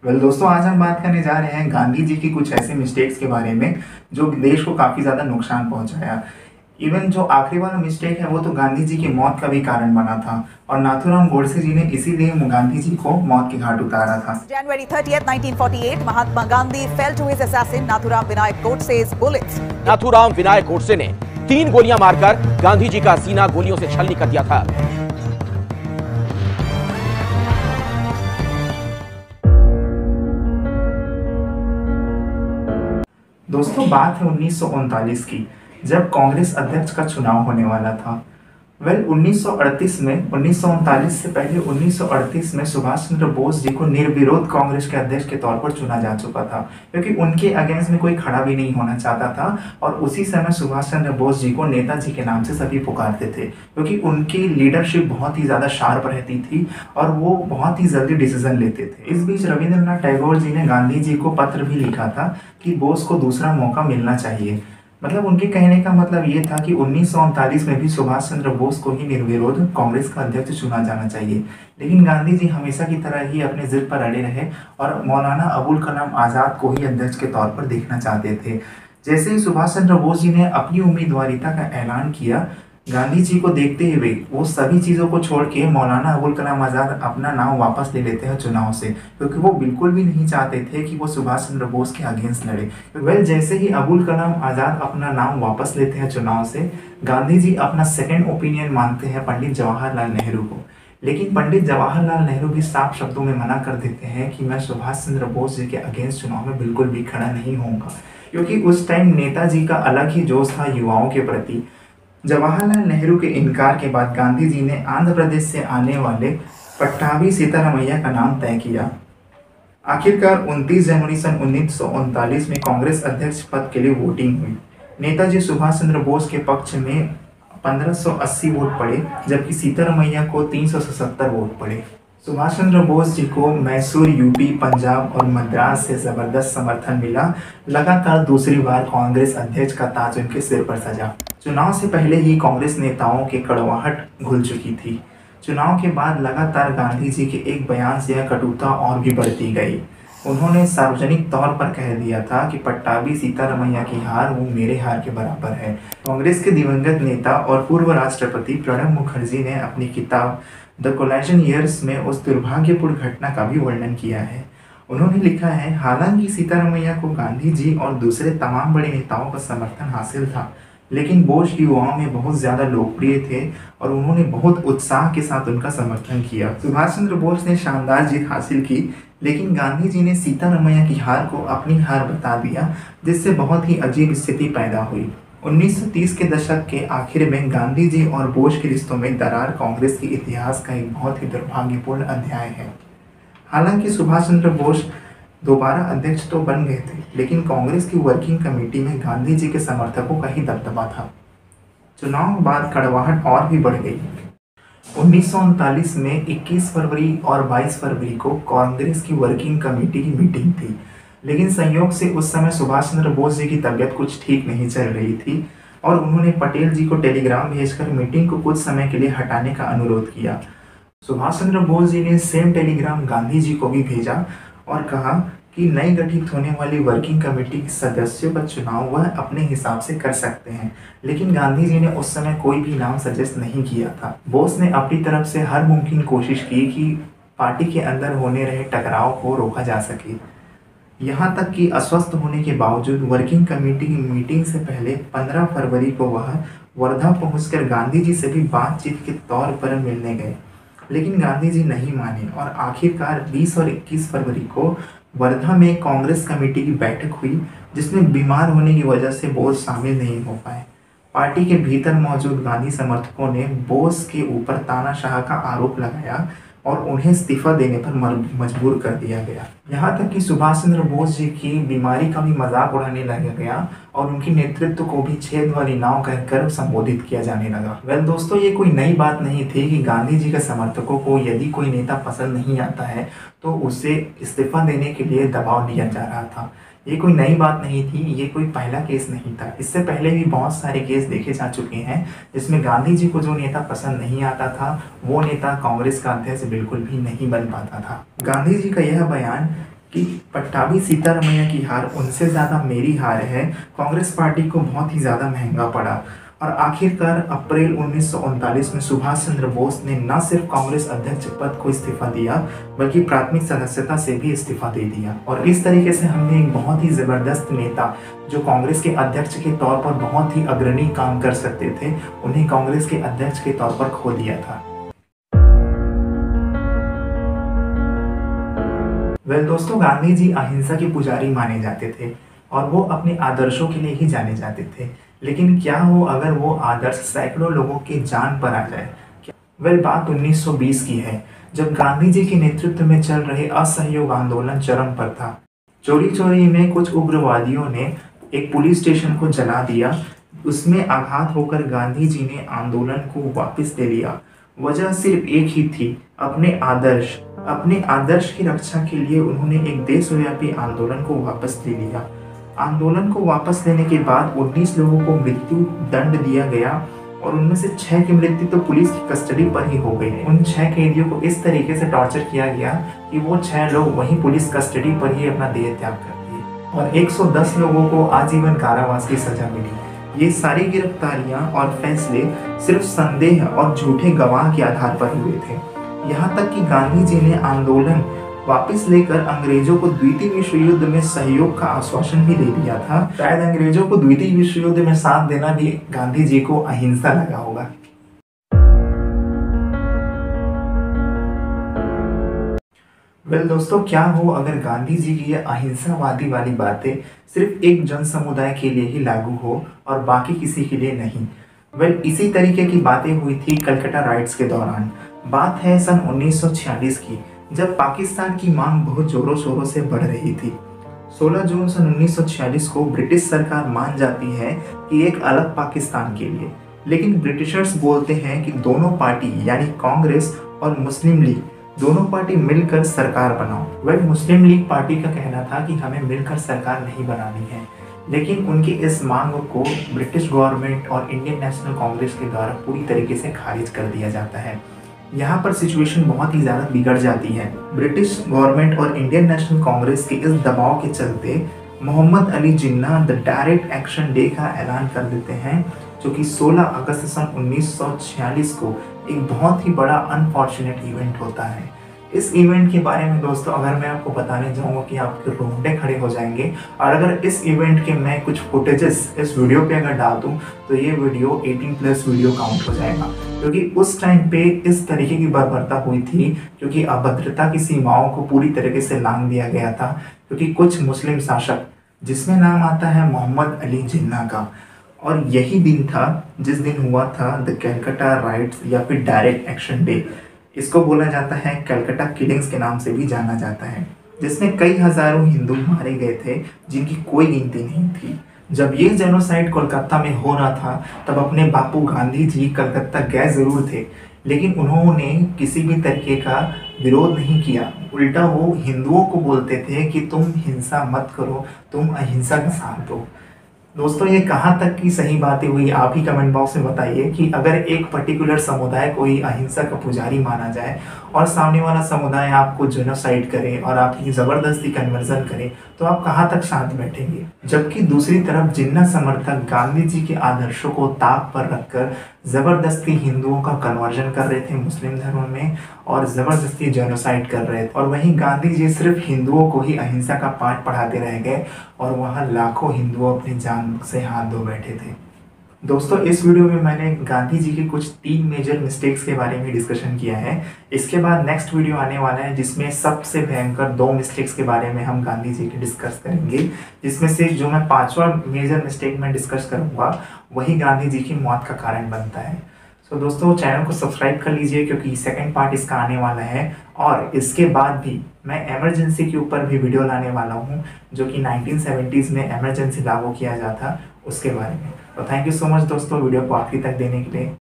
दोस्तों, आज हम बात करने जा रहे हैं गांधी जी की कुछ ऐसे मिस्टेक्स के बारे में जो देश को काफ़ी ज़्यादा नुकसान पहुंचाया। इवन जो आखिरी वाला मिस्टेक है वो तो गांधी जी की मौत का भी कारण बना था और नाथूराम गोडसे जी ने इसीलिए गांधी जी को मौत के घाट उतारा था। January 30th, 1948, Mahatma Gandhi fell to his assassin Nathuram Vinayak Godse's bullets. Nathuram Vinayak Godse ने 3 गोलियां मारकर गांधी जी का सीना गोलियों से छलनी कर दिया था। दोस्तों, बात है 1939 की, जब कांग्रेस अध्यक्ष का चुनाव होने वाला था। 1939 से पहले 1938 में सुभाष चंद्र बोस जी को निर्विरोध कांग्रेस के अध्यक्ष के तौर पर चुना जा चुका था, क्योंकि उनके अगेंस्ट में कोई खड़ा भी नहीं होना चाहता था। और उसी समय सुभाष चंद्र बोस जी को नेताजी के नाम से सभी पुकारते थे, क्योंकि उनकी लीडरशिप बहुत ही ज़्यादा शार्प रहती थी और वो बहुत ही जल्दी डिसीजन लेते थे। इस बीच रविंद्रनाथ टैगोर जी ने गांधी जी को पत्र भी लिखा था कि बोस को दूसरा मौका मिलना चाहिए। मतलब उनके कहने का मतलब ये था कि 1939 में भी सुभाष चंद्र बोस को ही निर्विरोध कांग्रेस का अध्यक्ष चुना जाना चाहिए। लेकिन गांधी जी हमेशा की तरह ही अपने जिद पर अड़े रहे और मौलाना अबुल कलाम आज़ाद को ही अध्यक्ष के तौर पर देखना चाहते थे। जैसे ही सुभाष चंद्र बोस जी ने अपनी उम्मीदवारिता का ऐलान किया, गांधी जी को देखते हुए वो सभी चीज़ों को छोड़ के मौलाना अबुल कलाम आज़ाद अपना नाम वापस ले लेते हैं चुनाव से, क्योंकि वो बिल्कुल भी नहीं चाहते थे कि वो सुभाष चंद्र बोस के अगेंस्ट लड़े। जैसे ही अबुल कलाम आज़ाद अपना नाम वापस लेते हैं चुनाव से, गांधी जी अपना सेकेंड ओपिनियन मांगते हैं पंडित जवाहरलाल नेहरू को। लेकिन पंडित जवाहरलाल नेहरू भी साफ शब्दों में मना कर देते हैं कि मैं सुभाष चंद्र बोस जी के अगेंस्ट चुनाव में बिल्कुल भी खड़ा नहीं होऊंगा, क्योंकि उस टाइम नेताजी का अलग ही जोश था युवाओं के प्रति। जवाहरलाल नेहरू के इनकार के बाद गांधी जी ने आंध्र प्रदेश से आने वाले पट्टाभी सीतारामैया का नाम तय किया। आखिरकार 29 जनवरी सन 1939 में कांग्रेस अध्यक्ष पद के लिए वोटिंग हुई। नेताजी सुभाष चंद्र बोस के पक्ष में 1580 वोट पड़े, जबकि सीतारामैया को 377 वोट पड़े। सुभाष चंद्र बोस जी को मैसूर, यूपी, पंजाब और मद्रास से जबरदस्त समर्थन मिला। लगातार दूसरी बार कांग्रेस अध्यक्ष का ताज उनके सिर पर सजा। चुनाव से पहले ही कांग्रेस नेताओं की कड़वाहट घुल चुकी थी। चुनाव के बाद लगातार गांधी जी के एक बयान से यह कटुता और भी बढ़ती गई। उन्होंने सार्वजनिक तौर पर कह दिया था कि पट्टाभी सीतारामैया की हार वो मेरे हार के बराबर है। कांग्रेस के दिवंगत नेता और पूर्व राष्ट्रपति प्रणब मुखर्जी ने अपनी किताब द कोलिजन ईयर्स में उस दुर्भाग्यपूर्ण घटना का भी वर्णन किया है। उन्होंने लिखा है, हालांकि सीतारामैया को गांधी जी और दूसरे तमाम बड़े नेताओं का समर्थन हासिल था, लेकिन बोस युवाओं में बहुत ज़्यादा लोकप्रिय थे और उन्होंने बहुत उत्साह के साथ उनका समर्थन किया। सुभाष चंद्र बोस ने शानदार जीत हासिल की, लेकिन गांधी जी ने सीतारामैया की हार को अपनी हार बता दिया, जिससे बहुत ही अजीब स्थिति पैदा हुई। 1930 के दशक के आखिर में गांधी जी और बोस के रिश्तों में दरार कांग्रेस के इतिहास का एक बहुत ही दुर्भाग्यपूर्ण अध्याय है। हालांकि सुभाष चंद्र बोस दोबारा अध्यक्ष तो बन गए थे, लेकिन कांग्रेस की वर्किंग कमेटी में गांधी जी के समर्थकों का ही दबदबा था। चुनाव बाद कड़वाहट और भी बढ़ गई। 1939 में 21 फरवरी और 22 फरवरी को कांग्रेस की वर्किंग कमेटी की मीटिंग थी, लेकिन संयोग से उस समय सुभाष चंद्र बोस जी की तबीयत कुछ ठीक नहीं चल रही थी और उन्होंने पटेल जी को टेलीग्राम भेजकर मीटिंग को कुछ समय के लिए हटाने का अनुरोध किया। सुभाष चंद्र बोस जी ने सेम टेलीग्राम गांधी जी को भी भेजा और कहा कि नई गठित होने वाली वर्किंग कमेटी के सदस्यों का चुनाव वह अपने हिसाब से कर सकते हैं, लेकिन गांधी जी ने उस समय कोई भी नाम सजेस्ट नहीं किया था। बोस ने अपनी तरफ से हर मुमकिन कोशिश की कि पार्टी के अंदर होने रहे टकराव को रोका जा सके। यहाँ तक कि अस्वस्थ होने के बावजूद वर्किंग कमेटी की मीटिंग से पहले 15 फरवरी को वह वर्धा पहुंचकर गांधी जी से भी बातचीत के तौर पर मिलने गए, लेकिन गांधी जी नहीं माने और आखिरकार 20 और 21 फरवरी को वर्धा में कांग्रेस कमेटी की बैठक हुई, जिसमें बीमार होने की वजह से बोस शामिल नहीं हो पाए। पार्टी के भीतर मौजूद गांधी समर्थकों ने बोस के ऊपर तानाशाह का आरोप लगाया और उन्हें इस्तीफा देने पर मजबूर कर दिया गया। यहाँ तक कि सुभाष चंद्र बोस जी की बीमारी का भी मजाक उड़ाने लगा गया और उनके नेतृत्व को भी छेद वाली नाव कहकर संबोधित किया जाने लगा। दोस्तों, ये कोई नई बात नहीं थी कि गांधी जी के समर्थकों को यदि कोई नेता पसंद नहीं आता है तो उसे इस्तीफा देने के लिए दबाव दिया जा रहा था। ये कोई नई बात नहीं थी, ये कोई पहला केस नहीं था। इससे पहले भी बहुत सारे केस देखे जा चुके हैं जिसमें गांधी जी को जो नेता पसंद नहीं आता था वो नेता कांग्रेस का अध्यक्ष बिल्कुल भी नहीं बन पाता था। गांधी जी का यह बयान कि पट्टाभी सीतारमैया की हार उनसे ज़्यादा मेरी हार है कांग्रेस पार्टी को बहुत ही ज़्यादा महंगा पड़ा। और आखिरकार अप्रैल 1939 में सुभाष चंद्र बोस ने न सिर्फ कांग्रेस अध्यक्ष पद को इस्तीफा दिया बल्कि प्राथमिक सदस्यता से भी इस्तीफा दे दिया। और इस तरीके से हमने एक बहुत ही ज़बरदस्त नेता जो कांग्रेस के अध्यक्ष के तौर पर बहुत ही अग्रणी काम कर सकते थे, उन्हें कांग्रेस के अध्यक्ष के तौर पर खो दिया था। दोस्तों, गांधी जी अहिंसा के पुजारी माने जाते थे और वो अपने आदर्शों के लिए ही जाने जाते थे। लेकिन क्या हो अगर वो आदर्श सैकड़ों लोगों की जान पर आ जाए? बात 1920 की है, जब गांधी जी के नेतृत्व में चल रहे असहयोग आंदोलन चरम पर था। चोरी चोरी में कुछ उग्रवादियों ने एक पुलिस स्टेशन को जला दिया। उसमें आघात होकर गांधी जी ने आंदोलन को वापस ले लिया। वजह सिर्फ एक ही थी, अपने आदर्श की रक्षा के लिए उन्होंने एक देशव्यापी आंदोलन को वापस ले लिया। आंदोलन को वापस लेने के बाद 19 लोगों को मृत्यु दंड दिया गया और उनमें से 6 की मृत्यु तो पुलिस की कस्टडी पर ही हो गई। उन 6 कैदियों को इस तरीके से टॉर्चर किया गया कि वो 6 लोग वहीं पुलिस कस्टडी पर ही अपना देह त्याग कर दिए और 110 लोगों को आजीवन कारावास की सजा मिली। ये सारी गिरफ्तारियां और फैसले सिर्फ संदेह और झूठे गवाह के आधार पर हुए थे। यहाँ तक कि गांधी जी ने आंदोलन वापस लेकर अंग्रेजों को द्वितीय विश्व युद्ध में सहयोग का आश्वासन भी दे दिया था। शायद अंग्रेजों को द्वितीय विश्व युद्ध में साथ देना भी गांधी जी को अहिंसा लगा होगा। दोस्तों, क्या हो अगर गांधी जी की ये अहिंसावादी वाली बातें सिर्फ एक जन समुदाय के लिए ही लागू हो और बाकी किसी के लिए नहीं? इसी तरीके की बातें हुई थी कलकत्ता राइट्स के दौरान। बात है सन 1946 की, जब पाकिस्तान की मांग बहुत जोरों शोरों से बढ़ रही थी। 16 जून सन 1946 को ब्रिटिश सरकार मान जाती है कि एक अलग पाकिस्तान के लिए, लेकिन ब्रिटिशर्स बोलते हैं कि दोनों पार्टी यानी कांग्रेस और मुस्लिम लीग दोनों पार्टी मिलकर सरकार बनाओ। मुस्लिम लीग पार्टी का कहना था कि हमें मिलकर सरकार नहीं बनानी है, लेकिन उनकी इस मांग को ब्रिटिश गवर्नमेंट और इंडियन नेशनल कांग्रेस के द्वारा पूरी तरीके से खारिज कर दिया जाता है। यहाँ पर सिचुएशन बहुत ही ज़्यादा बिगड़ जाती है। ब्रिटिश गवर्नमेंट और इंडियन नेशनल कांग्रेस के इस दबाव के चलते Mohammad Ali Jinnah the direct action day का ऐलान कर देते हैं, जो कि 16 अगस्त सन 1946 को एक बहुत ही बड़ा अनफॉर्चुनेट इवेंट होता है। इस इवेंट के बारे में दोस्तों अगर मैं आपको बताने जाऊंगा कि आपके रोंगटे खड़े हो जाएंगे। और अगर इस इवेंट के मैं कुछ फुटेजेस इस वीडियो पे अगर डाल दूं तो ये वीडियो 18+ वीडियो काउंट हो जाएगा, क्योंकि उस टाइम पे इस तरीके की बर्बरता हुई थी, क्योंकि अभद्रता की सीमाओं को पूरी तरीके से लांघ दिया गया था। क्योंकि कुछ मुस्लिम शासक, जिसमें नाम आता है मोहम्मद अली जिन्ना का, और यही दिन था जिस दिन हुआ था द कलकत्ता राइट्स या फिर डायरेक्ट एक्शन डे। इसको बोला जाता है कलकत्ता किलिंग्स के नाम से भी जाना जाता है, जिसमें कई हजारों हिंदू मारे गए थे जिनकी कोई गिनती नहीं थी। जब ये जेनोसाइड कोलकाता में हो रहा था तब अपने बापू गांधी जी कलकत्ता गए जरूर थे, लेकिन उन्होंने किसी भी तरीके का विरोध नहीं किया। उल्टा वो हिंदुओं को बोलते थे कि तुम हिंसा मत करो, तुम अहिंसा का साथ दो। दोस्तों, ये कहाँ तक की सही बातें हुई आप ही कमेंट बॉक्स में बताइए कि अगर एक पर्टिकुलर समुदाय को ही अहिंसा का पुजारी माना जाए और सामने वाला समुदाय आपको जेनोसाइड करे और आपकी ज़बरदस्ती कन्वर्जन करे तो आप कहाँ तक शांत बैठेंगे? जबकि दूसरी तरफ जिन्ना समर्थक गांधी जी के आदर्शों को ताक पर रखकर ज़बरदस्ती हिंदुओं का कन्वर्जन कर रहे थे मुस्लिम धर्म में और ज़बरदस्ती जेनोसाइड कर रहे थे। और वहीं गांधी जी सिर्फ हिंदुओं को ही अहिंसा का पाठ पढ़ाते रह गए और वहाँ लाखों हिंदुओं अपनी जान से हाथ धो बैठे थे। दोस्तों, इस वीडियो में मैंने गांधी जी के कुछ 3 मेजर मिस्टेक्स के बारे में डिस्कशन किया है। इसके बाद नेक्स्ट वीडियो आने वाला है जिसमें सबसे भयंकर 2 मिस्टेक्स के बारे में हम गांधी जी के डिस्कस करेंगे, जिसमें से जो मैं 5वां मेजर मिस्टेक में डिस्कस करूंगा वही गांधी जी की मौत का कारण बनता है। सो दोस्तों, चैनल को सब्सक्राइब कर लीजिए क्योंकि सेकंड पार्ट इसका आने वाला है और इसके बाद भी मैं इमरजेंसी के ऊपर भी वीडियो लाने वाला हूँ, जो कि 1970s में इमरजेंसी लागू किया जाता उसके बारे में। तो थैंक यू सो मच दोस्तों वीडियो को आखिरी तक देने के लिए।